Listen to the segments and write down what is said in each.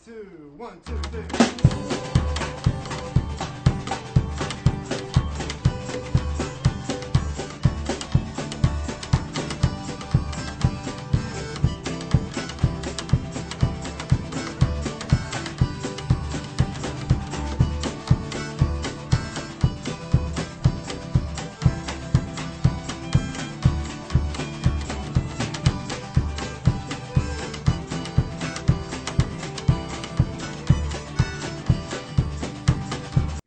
two, one, two, three.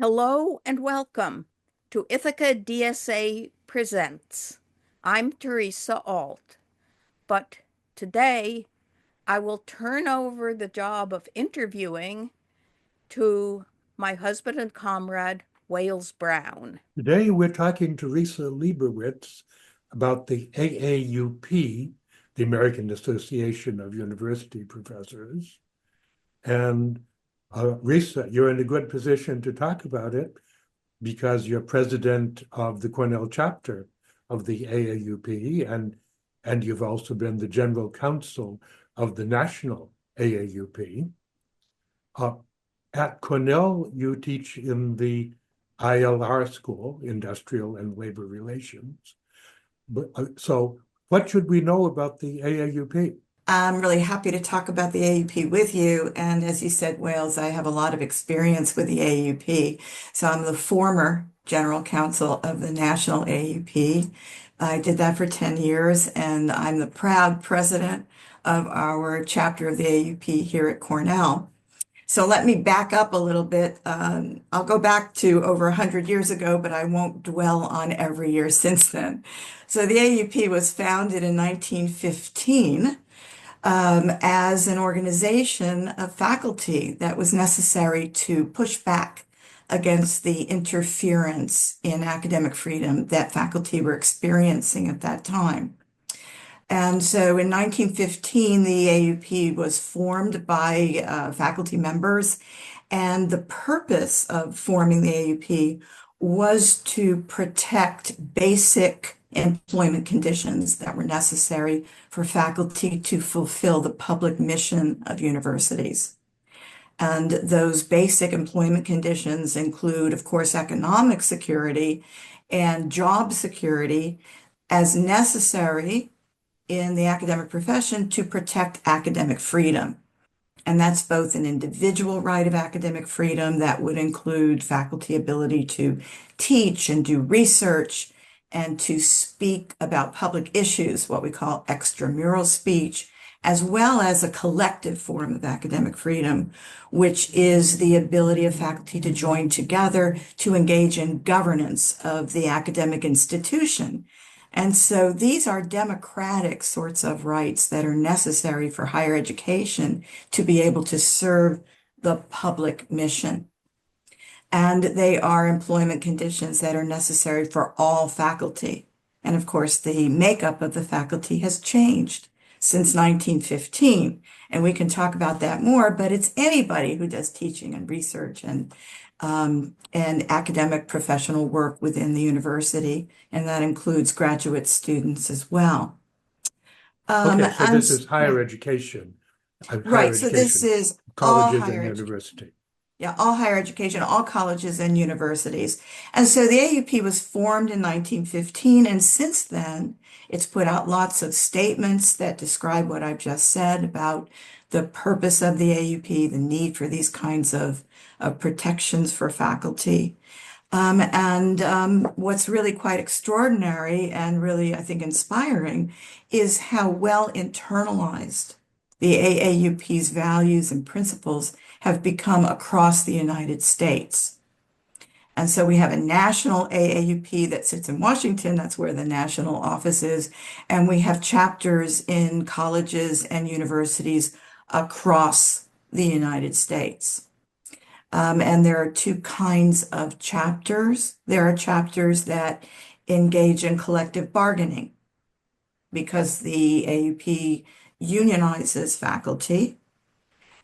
Hello and welcome to Ithaca DSA Presents. I'm Teresa Alt, but today I will turn over the job of interviewing to my husband and comrade, Wayles Browne. Today, we're talking to Risa Lieberwitz about the AAUP, the American Association of University Professors. And Risa, you're in a good position to talk about it because you're president of the Cornell chapter of the AAUP, and you've also been the general counsel of the national AAUP. At Cornell, you teach in the ILR school, Industrial and Labor Relations. So what should we know about the AAUP? I'm really happy to talk about the AAUP with you. And as you said, Wales, I have a lot of experience with the AAUP. So I'm the former general counsel of the national AAUP. I did that for 10 years, and I'm the proud president of our chapter of the AAUP here at Cornell. So let me back up a little bit. I'll go back to over 100 years ago, but I won't dwell on every year since then. So the AAUP was founded in 1915 as an organization of faculty that was necessary to push back against the interference in academic freedom that faculty were experiencing at that time. And so in 1915, the AAUP was formed by faculty members, and the purpose of forming the AAUP was to protect basic employment conditions that were necessary for faculty to fulfill the public mission of universities. And those basic employment conditions include, of course, economic security and job security as necessary in the academic profession to protect academic freedom. And that's both an individual right of academic freedom that would include faculty ability to teach and do research and to speak about public issues, what we call extramural speech, as well as a collective form of academic freedom, which is the ability of faculty to join together to engage in governance of the academic institution. And so these are democratic sorts of rights that are necessary for higher education to be able to serve the public mission. And they are employment conditions that are necessary for all faculty. And of course, the makeup of the faculty has changed since 1915. And we can talk about that more, but it's anybody who does teaching and research and academic professional work within the university, and that includes graduate students as well. Okay, so this is higher education. Right, so this is colleges all higher and university. Yeah, all higher education, all colleges and universities. And so the AAUP was formed in 1915, and since then, it's put out lots of statements that describe what I've just said about the purpose of the AAUP, the need for these kinds of protections for faculty. What's really quite extraordinary and really, I think, inspiring is how well internalized the AAUP's values and principles have become across the United States. And so we have a national AAUP that sits in Washington. That's where the national office is. And we have chapters in colleges and universities across the United States. And there are two kinds of chapters. There are chapters that engage in collective bargaining because the AAUP unionizes faculty.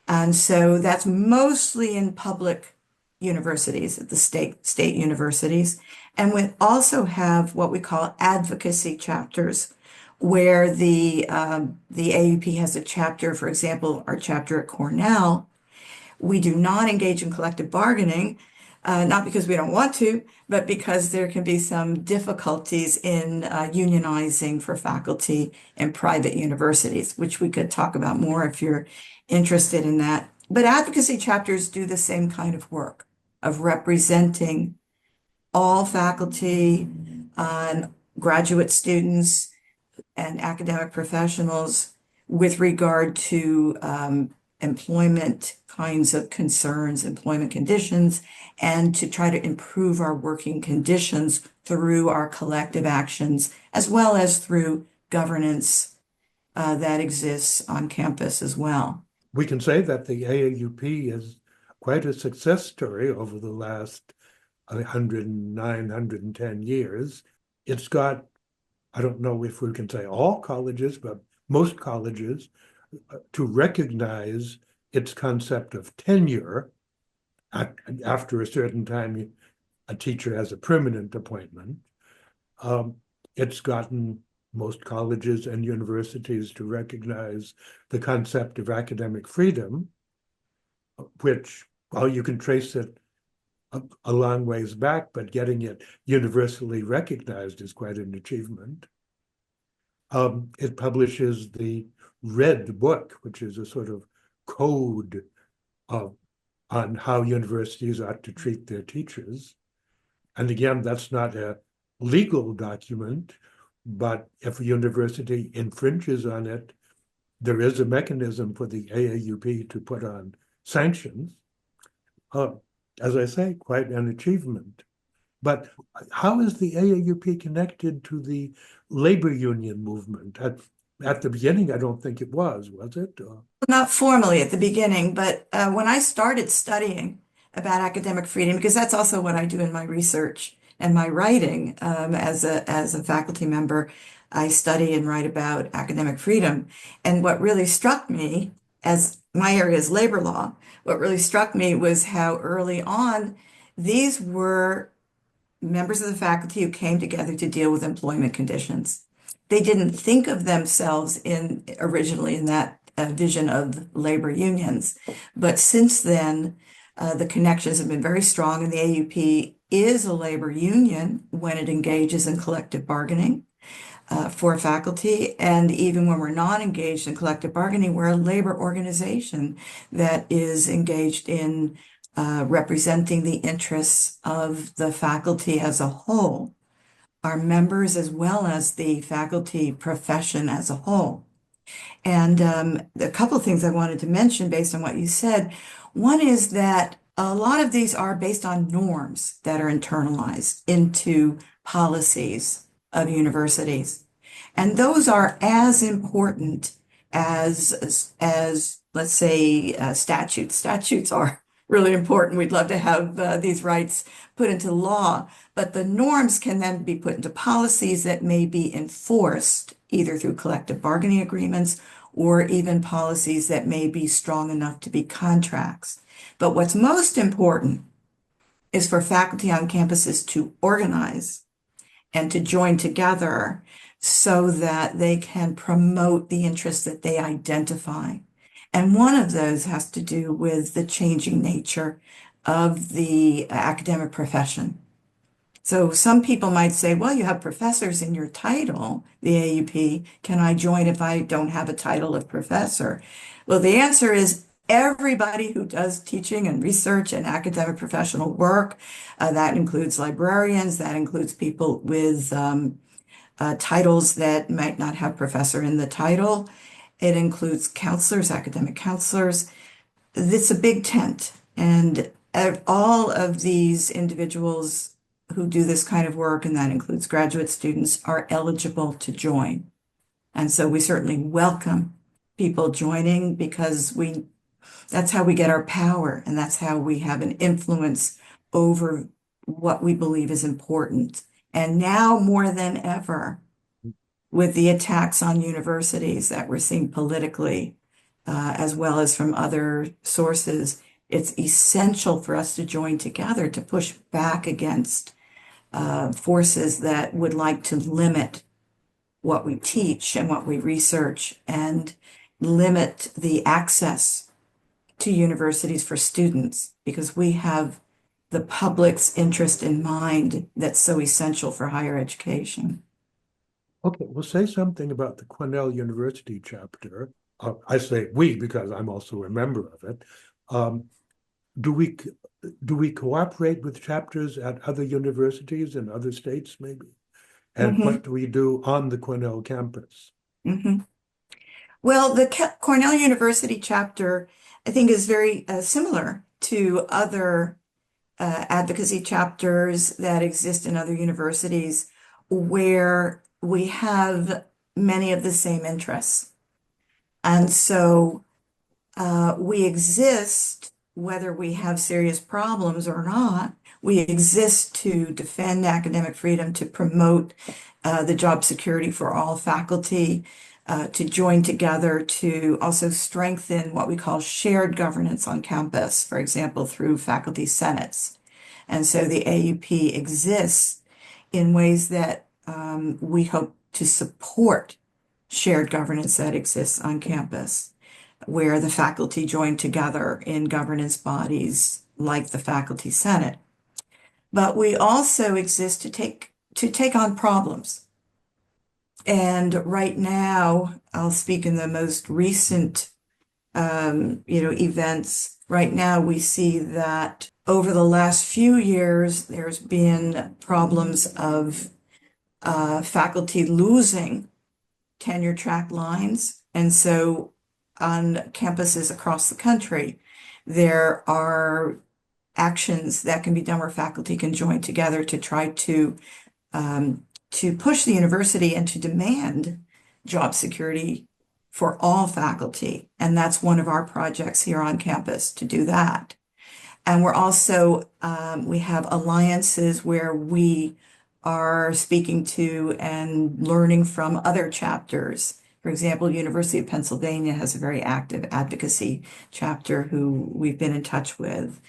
And so that's mostly in public universities, at the state universities. And we also have what we call advocacy chapters, where the AAUP has a chapter, for example, our chapter at Cornell, We do not engage in collective bargaining, not because we don't want to, but because there can be some difficulties in unionizing for faculty in private universities, which we could talk about more if you're interested in that. But advocacy chapters do the same kind of work of representing all faculty, graduate students, and academic professionals with regard to employment kinds of concerns, employment conditions, and to try to improve our working conditions through our collective actions, as well as through governance that exists on campus as well. We can say that the AAUP is quite a success story over the last 109, 110 years. It's got, I don't know if we can say all colleges, but most colleges to recognize its concept of tenure. After a certain time, a teacher has a permanent appointment. It's gotten most colleges and universities to recognize the concept of freedom, which, well, you can trace it a long ways back, but getting it universally recognized is quite an achievement. It publishes the Red Book, which is a sort of code on how universities ought to treat their teachers. And again, that's not a legal document, but if a university infringes on it, there is a mechanism for the AAUP to put on sanctions. As I say, quite an achievement. But how is the AAUP connected to the labor union movement? At the beginning, I don't think it was it? Not formally at the beginning, but when I started studying about academic freedom, because that's also what I do in my research and my writing as a faculty member, I study and write about academic freedom. And what really struck me, as my area is labor law, what really struck me was how early on these were members of the faculty who came together to deal with employment conditions. They didn't think of themselves originally in that vision of labor unions, but since then, the connections have been very strong, and the AUP is a labor union when it engages in collective bargaining for faculty. And even when we're not engaged in collective bargaining, we're a labor organization that is engaged in representing the interests of the faculty as a whole, our members, as well as the faculty profession as a whole. And a couple of things I wanted to mention based on what you said. One is that a lot of these are based on norms that are internalized into policies of universities. And those are as important as let's say, statutes. Statutes are really important. We'd love to have these rights put into law, but the norms can then be put into policies that may be enforced either through collective bargaining agreements or even policies that may be strong enough to be contracts. But what's most important is for faculty on campuses to organize and to join together so that they can promote the interests that they identify. And one of those has to do with the changing nature of the academic profession. So some people might say, well, you have professors in your title, the AUP. Can I join if I don't have a title of professor? Well, the answer is everybody who does teaching and research and academic professional work. That includes librarians, that includes people with titles that might not have professor in the title. It includes counselors, academic counselors. It's a big tent. And all of these individuals who do this kind of work, and that includes graduate students, are eligible to join. And so we certainly welcome people joining because that's how we get our power, and that's how we have an influence over what we believe is important. And now more than ever, with the attacks on universities that we're seeing politically, as well as from other sources, it's essential for us to join together to push back against forces that would like to limit what we teach and what we research and limit the access to universities for students because we have the public's interest in mind that's so essential for higher education. Okay, well, say something about the Cornell University chapter. I say we because I'm also a member of it. Um, do we cooperate with chapters at other universities in other states, maybe? And Mhm, what do we do on the Cornell campus? mhm. Well, the Cornell University chapter, I think, is very similar to other advocacy chapters that exist in other universities where we have many of the same interests. And so we exist, whether we have serious problems or not, we exist to defend academic freedom, to promote the job security for all faculty, to join together to also strengthen what we call shared governance on campus, for example, through faculty senates. And so the AUP exists in ways that we hope to support shared governance that exists on campus, where the faculty join together in governance bodies like the Faculty Senate. But we also exist to take on problems. And right now, I'll speak in the most recent events. Right now, we see that over the last few years, there's been problems of faculty losing tenure track lines. And so on campuses across the country, there are actions that can be done where faculty can join together to try to push the university and to demand job security for all faculty. And that's one of our projects here on campus to do that. And we're also, we have alliances where we are speaking to and learning from other chapters. For example, University of Pennsylvania has a very active advocacy chapter who we've been in touch with.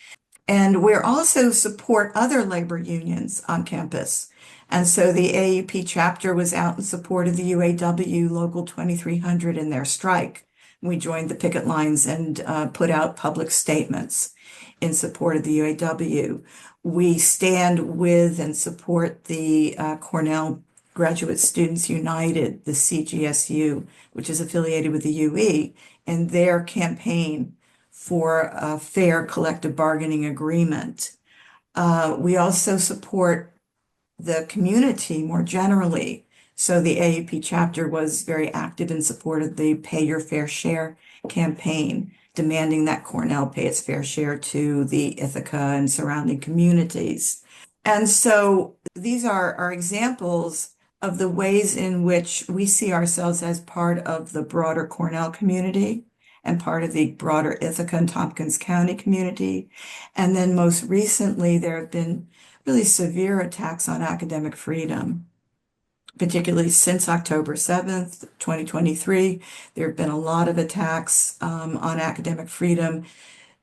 And we're also support other labor unions on campus. And so the AAUP chapter was out in support of the UAW Local 2300 in their strike. We joined the picket lines and put out public statements in support of the UAW. We stand with and support the Cornell Graduate Students United, the CGSU, which is affiliated with the UE, in their campaign for a fair collective bargaining agreement. We also support the community more generally. So the AAP chapter was very active in support of the Pay Your Fair Share campaign, demanding that Cornell pay its fair share to the Ithaca and surrounding communities. And so these are examples of the ways in which we see ourselves as part of the broader Cornell community and part of the broader Ithaca and Tompkins County community. And then most recently, there have been really severe attacks on academic freedom, particularly since October 7th, 2023. There have been a lot of attacks on academic freedom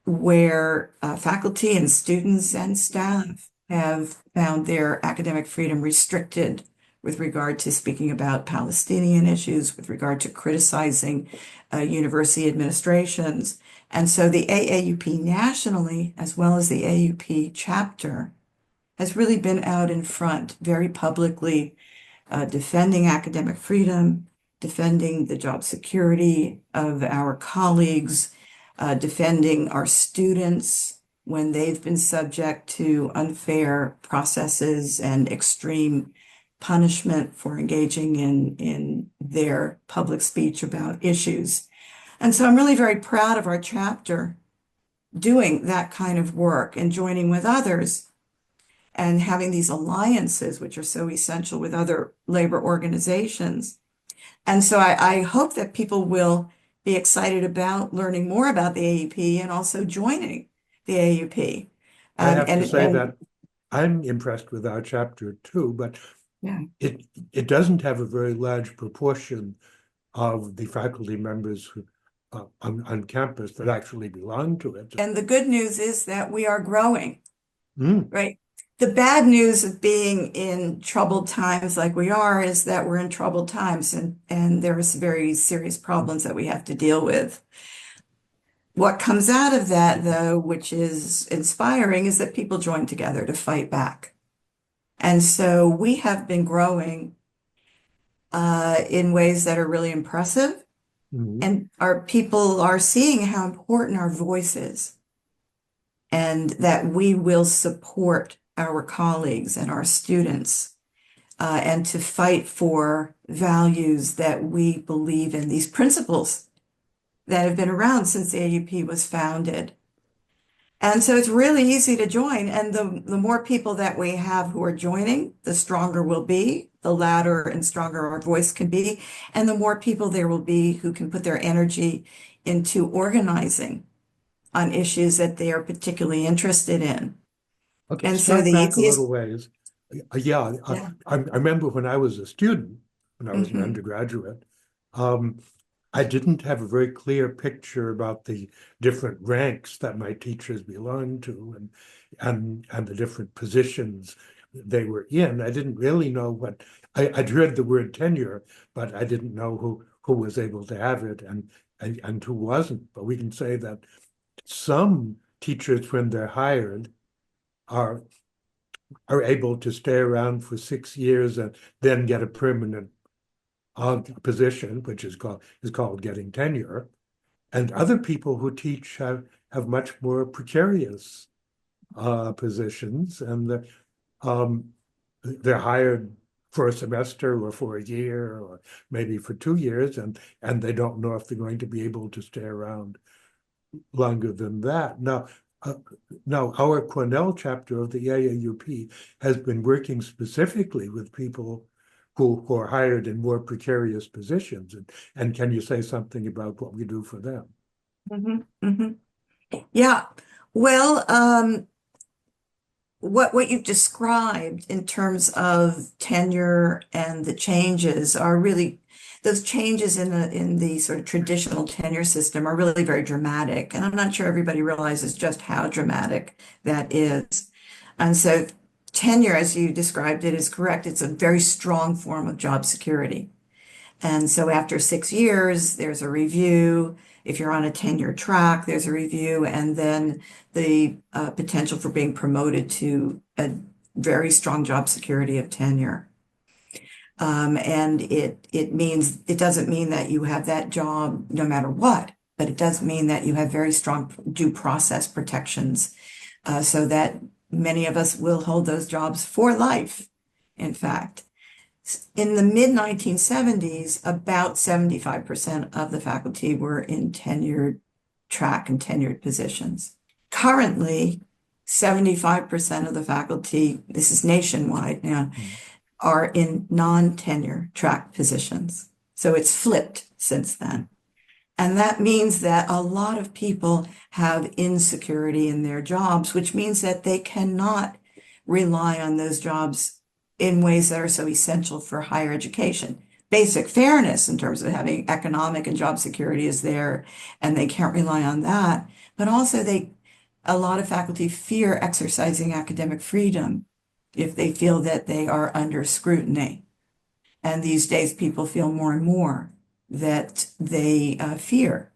where faculty and students and staff have found their academic freedom restricted with regard to speaking about Palestinian issues, with regard to criticizing university administrations. And so the AAUP nationally, as well as the AUP chapter, has really been out in front very publicly, defending academic freedom, defending the job security of our colleagues, defending our students when they've been subject to unfair processes and extreme punishment for engaging in their public speech about issues. And so I'm really very proud of our chapter doing that kind of work and joining with others and having these alliances, which are so essential with other labor organizations. And so I hope that people will be excited about learning more about the AUP and also joining the AUP. I have to say that I'm impressed with our chapter too, but yeah. it doesn't have a very large proportion of the faculty members who, on campus that actually belong to it. And the good news is that we are growing, Mm. right? The bad news of being in troubled times like we are is that we're in troubled times and there's very serious problems that we have to deal with. What comes out of that, though, which is inspiring, is that people join together to fight back. And so we have been growing in ways that are really impressive. Mhm. And our people are seeing how important our voice is, and that we will support our colleagues and our students, and to fight for values that we believe in, these principles that have been around since the AUP was founded. And so it's really easy to join. And the more people that we have who are joining, the stronger we'll be, the louder and stronger our voice can be, and the more people there will be who can put their energy into organizing on issues that they are particularly interested in. Okay, And so step the back a easiest, little ways. Yeah, yeah. I remember when I was a student, when I was an Mhm. undergraduate, um, I didn't have a very clear picture about the different ranks that my teachers belonged to and the different positions they were in. I didn't really know I'd heard the word tenure, but I didn't know who was able to have it and who wasn't. But we can say that some teachers, when they're hired, are able to stay around for 6 years and then get a permanent position, which is called getting tenure. And other people who teach have much more precarious positions, and um, they're hired for a semester or for a year or maybe for 2 years, and they don't know if they're going to be able to stay around longer than that. Uh, Now our Cornell chapter of the AAUP has been working specifically with people who are hired in more precarious positions. And can you say something about what we do for them? Mhm, mhm. Yeah. Well, what you've described in terms of tenure and the changes are really, those changes in the sort of traditional tenure system are really very dramatic. And I'm not sure everybody realizes just how dramatic that is. And so tenure, as you described it, is correct. It's a very strong form of job security. And so after 6 years, there's a review. If you're on a tenure track, there's a review, and then the potential for being promoted to a very strong job security of tenure. And it doesn't mean that you have that job no matter what, but it does mean that you have very strong due process protections, so that many of us will hold those jobs for life, in fact. In the mid 1970s, about 75% of the faculty were in tenured track and tenured positions. Currently, 75% of the faculty, this is nationwide now, are in non-tenure track positions. So it's flipped since then. And that means that a lot of people have insecurity in their jobs, which means that they cannot rely on those jobs in ways that are so essential for higher education. Basic fairness in terms of having economic and job security is there, and they can't rely on that. But also a lot of faculty fear exercising academic freedom if they feel that they are under scrutiny. And these days, people feel more and more that they fear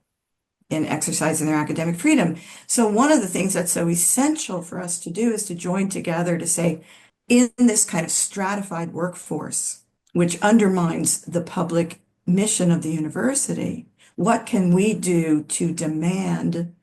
in exercising their academic freedom. So one of the things that's so essential for us to do is to join together to say, in this kind of stratified workforce, which undermines the public mission of the university, what can we do to demand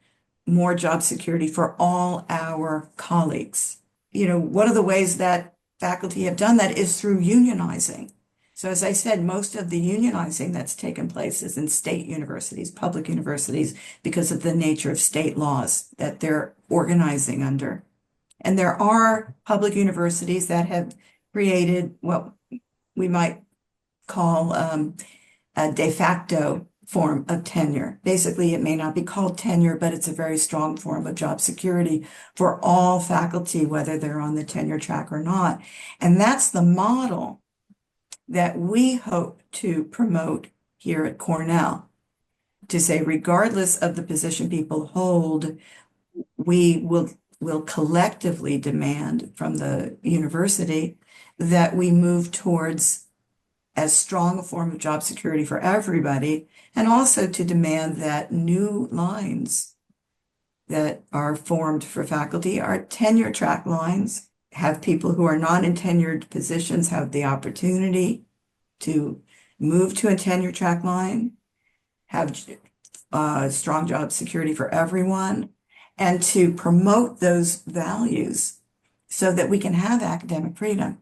more job security for all our colleagues? One of the ways that faculty have done that is through unionizing. So as I said, most of the unionizing that's taken place is in state universities, public universities, because of the nature of state laws that they're organizing under. And there are public universities that have created what we might call a de facto form of tenure. Basically, it may not be called tenure, but it's a very strong form of job security for all faculty, whether they're on the tenure track or not. And that's the model that we hope to promote here at Cornell, to say, regardless of the position people hold, we will collectively demand from the university that we move towards as strong a form of job security for everybody, and also to demand that new lines that are formed for faculty are tenure track lines, have people who are not in tenured positions have the opportunity to move to a tenure track line, have strong job security for everyone, and to promote those values so that we can have academic freedom.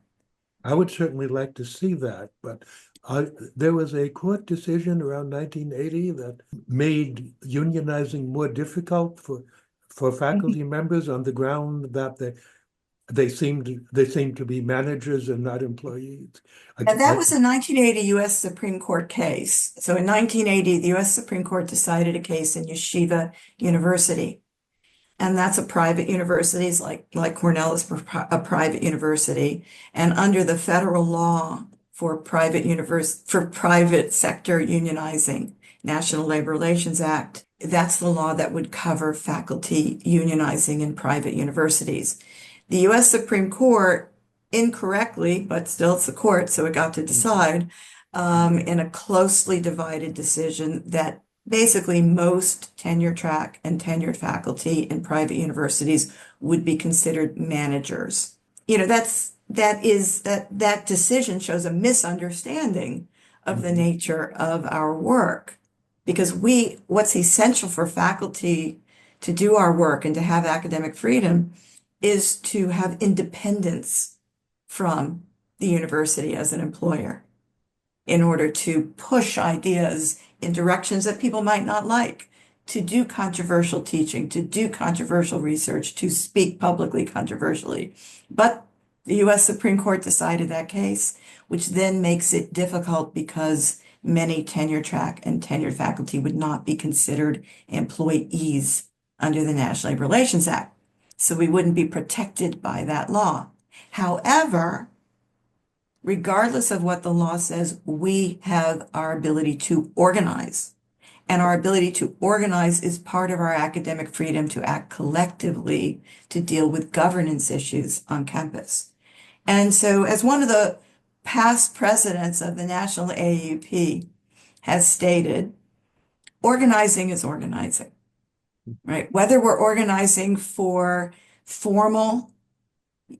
I would certainly like to see that, but there was a court decision around 1980 that made unionizing more difficult for faculty members on the ground that they seemed to be managers and not employees. And that was a 1980 U.S. Supreme Court case. So in 1980, the U.S. Supreme Court decided a case in Yeshiva University. And that's a private university, it's like Cornell is a private university. And under the federal law for private sector unionizing, National Labor Relations Act, that's the law that would cover faculty unionizing in private universities. The U.S. Supreme Court incorrectly, but still it's the court, so it got to decide in a closely divided decision that basically most tenure track and tenured faculty in private universities would be considered managers. You know, that decision shows a misunderstanding of the nature of our work, because what's essential for faculty to do our work and to have academic freedom is to have independence from the university as an employer in order to push ideas in directions that people might not like, to do controversial teaching, to do controversial research, to speak publicly controversially. But the U.S. Supreme Court decided that case, which then makes it difficult because many tenure track and tenured faculty would not be considered employees under the National Labor Relations Act. So we wouldn't be protected by that law. However, regardless of what the law says, we have our ability to organize. And our ability to organize is part of our academic freedom to act collectively to deal with governance issues on campus. And so, as one of the past presidents of the National AAUP has stated, organizing is organizing, right? Whether we're organizing for formal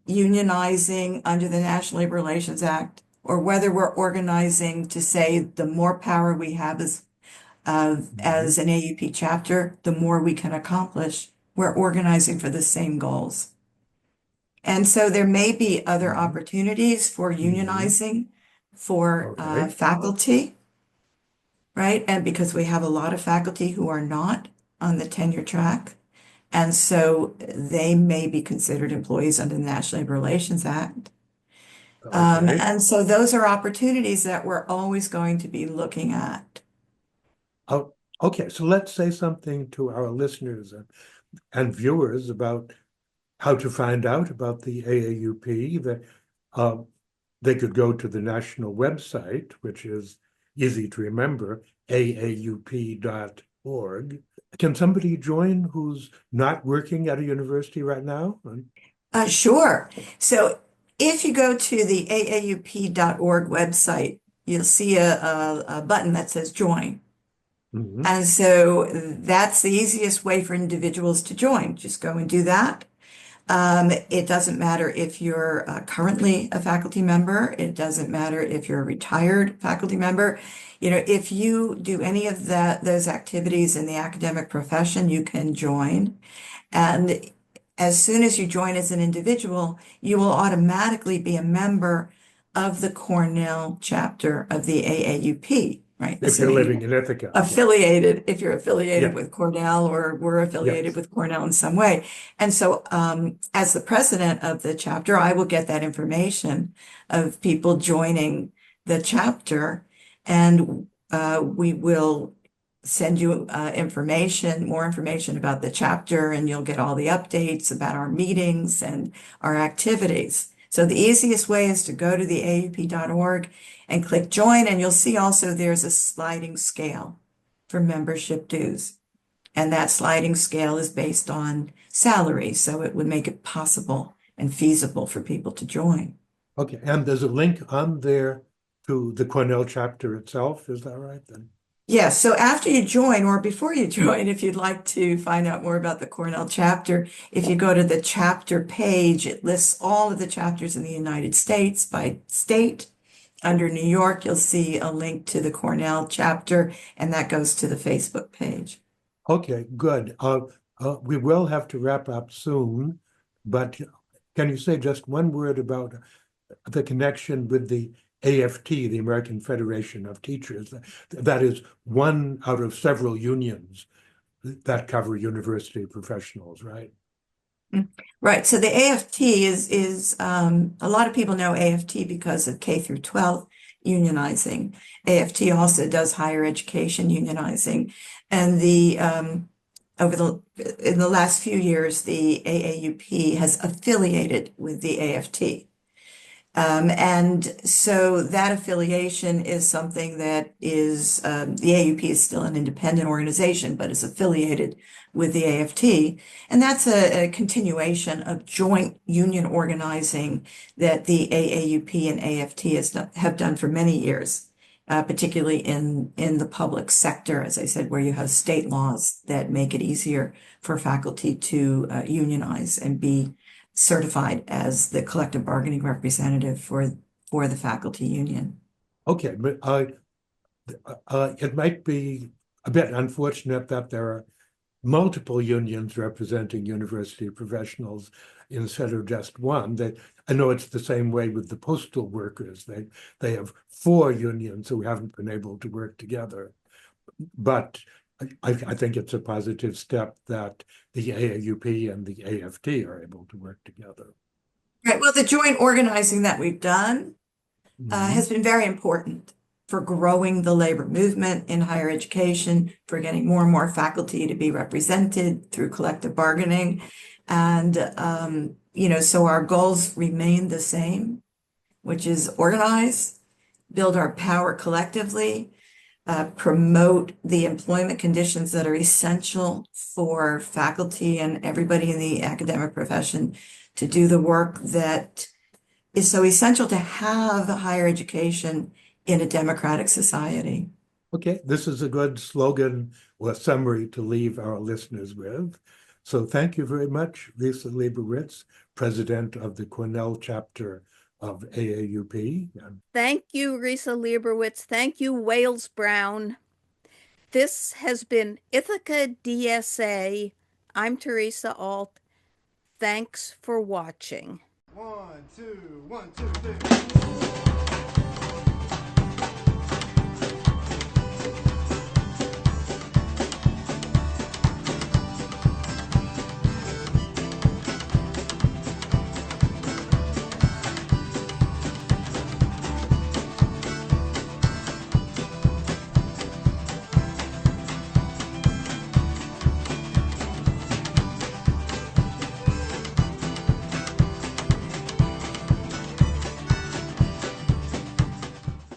unionizing under the National Labor Relations Act, or whether we're organizing to say the more power we have as an AAUP chapter, the more we can accomplish. We're organizing for the same goals. And so there may be other opportunities for unionizing for faculty, right? And because we have a lot of faculty who are not on the tenure track, and so they may be considered employees under the National Labor Relations Act. And so those are opportunities that we're always going to be looking at. Oh, okay, so let's say something to our listeners and viewers about how to find out about the AAUP. That they could go to the national website, which is easy to remember, aaup.org. Can somebody join who's not working at a university right now? Sure. So if you go to the aaup.org website, you'll see a button that says join. And so that's the easiest way for individuals to join. Just go and do that. It doesn't matter if you're currently a faculty member. It doesn't matter if you're a retired faculty member. You know, if you do any of those activities in the academic profession, you can join. And as soon as you join as an individual, you will automatically be a member of the Cornell chapter of the AAUP, right? If you're living in Ithaca. Affiliated, if you're affiliated with Cornell, or we're affiliated with Cornell in some way. And so as the president of the chapter, I will get that information of people joining the chapter, and we will send you more information about the chapter, and you'll get all the updates about our meetings and our activities. So the easiest way is to go to the aaup.org and click join, and you'll see also there's a sliding scale for membership dues. And that sliding scale is based on salary, so it would make it possible and feasible for people to join. Okay, and there's a link on there to the Cornell chapter itself, is that right then? Yes, so after you join or before you join, if you'd like to find out more about the Cornell chapter, if you go to the chapter page, it lists all of the chapters in the United States by state. Under New York, you'll see a link to the Cornell chapter, and that goes to the Facebook page. Okay, good. We will have to wrap up soon, but can you say just one word about the connection with the AFT, the American Federation of Teachers? That is one out of several unions that cover university professionals, right? Right. So the AFT is a lot of people know AFT because of K through 12 unionizing. AFT also does higher education unionizing, and in the last few years, the AAUP has affiliated with the AFT. And so that affiliation is something that is, the AUP is still an independent organization, but is affiliated with the AFT. And that's a continuation of joint union organizing that the AAUP and AFT have done for many years, particularly in the public sector, as I said, where you have state laws that make it easier for faculty to unionize and be certified as the collective bargaining representative for the faculty union. Okay, but it might be a bit unfortunate that there are multiple unions representing university professionals instead of just one. I know it's the same way with the postal workers. They have 4 unions who haven't been able to work together. But I think it's a positive step that the AAUP and the AFT are able to work together. Right. Well, the joint organizing that we've done has been very important for growing the labor movement in higher education, for getting more and more faculty to be represented through collective bargaining. And, so our goals remain the same, which is organize, build our power collectively, promote the employment conditions that are essential for faculty and everybody in the academic profession to do the work that is so essential to have higher education in a democratic society. Okay, this is a good slogan or summary to leave our listeners with. So thank you very much, Risa Lieberwitz, president of the Cornell chapter of AAUP. Thank you, Risa Lieberwitz. Thank you, Wayles Browne. This has been Ithaca DSA. I'm Teresa Alt. Thanks for watching. 1, 2, 1, 2, 3.